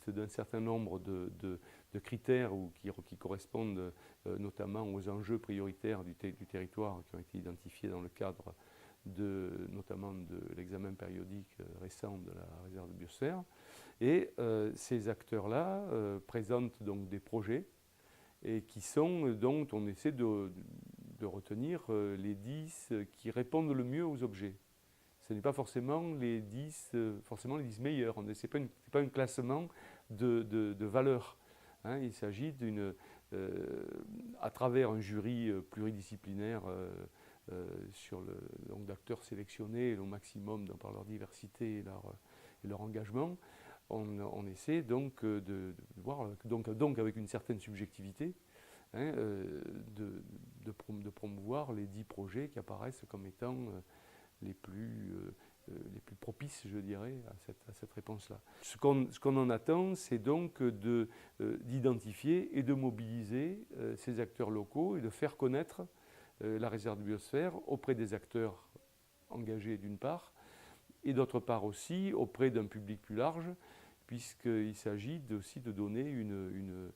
liste d'un certain nombre de critères qui correspondent notamment aux enjeux prioritaires du territoire qui ont été identifiés dans le cadre notamment de l'examen périodique récent de la réserve de biosphère. Et ces acteurs-là présentent donc des projets et dont on essaie de retenir les 10 qui répondent le mieux aux objets. Ce n'est pas forcément les 10 meilleurs. Ce n'est pas un classement de valeurs. Hein. Il s'agit à travers un jury pluridisciplinaire d'acteurs sélectionnés au maximum par leur diversité et leur engagement, on essaie donc de voir, donc avec une certaine subjectivité, hein, de promouvoir les 10 projets qui apparaissent comme étant les plus propices, je dirais, à cette réponse-là. Ce qu'on en attend, c'est donc d'identifier et de mobiliser ces acteurs locaux et de faire connaître la réserve de biosphère auprès des acteurs engagés d'une part, et d'autre part aussi auprès d'un public plus large, puisqu'il s'agit aussi de donner une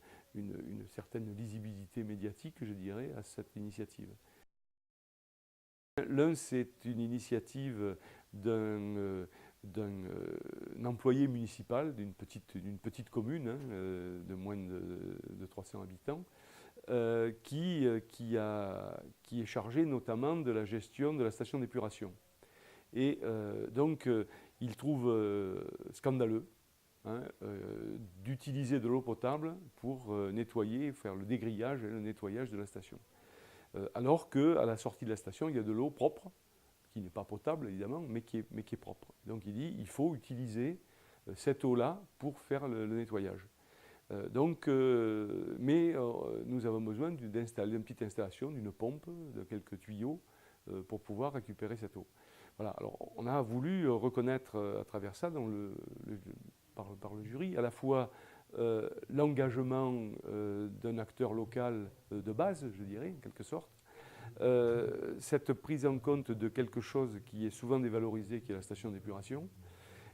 certaine lisibilité médiatique, je dirais, à cette initiative. L'un, c'est une initiative d'un employé municipal d'une petite commune, hein, de moins de 300 habitants, qui est chargé notamment de la gestion de la station d'épuration. Et donc, il trouve scandaleux, hein, d'utiliser de l'eau potable pour nettoyer, faire le dégrillage et le nettoyage de la station. Alors qu'à la sortie de la station, il y a de l'eau propre, qui n'est pas potable évidemment, mais qui est propre. Donc il dit qu'il faut utiliser cette eau-là pour faire le nettoyage. Mais nous avons besoin d'une petite installation, d'une pompe, de quelques tuyaux pour pouvoir récupérer cette eau. Voilà. Alors on a voulu reconnaître à travers ça, par le jury, à la fois l'engagement d'un acteur local de base, je dirais, en quelque sorte, cette prise en compte de quelque chose qui est souvent dévalorisé, qui est la station d'épuration,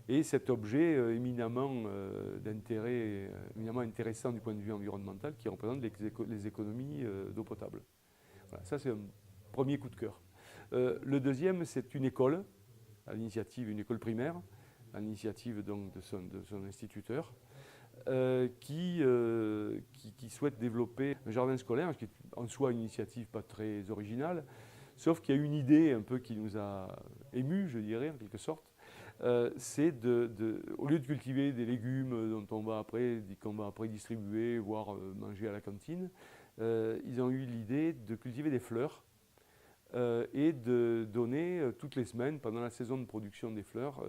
et cet objet éminemment intéressant du point de vue environnemental, qui représente les économies d'eau potable. Voilà, ça c'est un premier coup de cœur. Le deuxième, c'est une école, une école primaire, à l'initiative donc de son instituteur, qui souhaite développer un jardin scolaire, ce qui est en soi une initiative pas très originale, sauf qu'il y a une idée un peu qui nous a émus, je dirais, en quelque sorte, c'est au lieu de cultiver des légumes qu'on va après distribuer, voire manger à la cantine, ils ont eu l'idée de cultiver des fleurs et de donner toutes les semaines, pendant la saison de production des fleurs,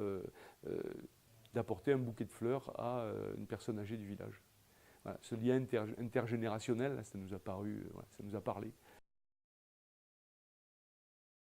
d'apporter un bouquet de fleurs à une personne âgée du village. Voilà, ce lien intergénérationnel, ça nous a parlé.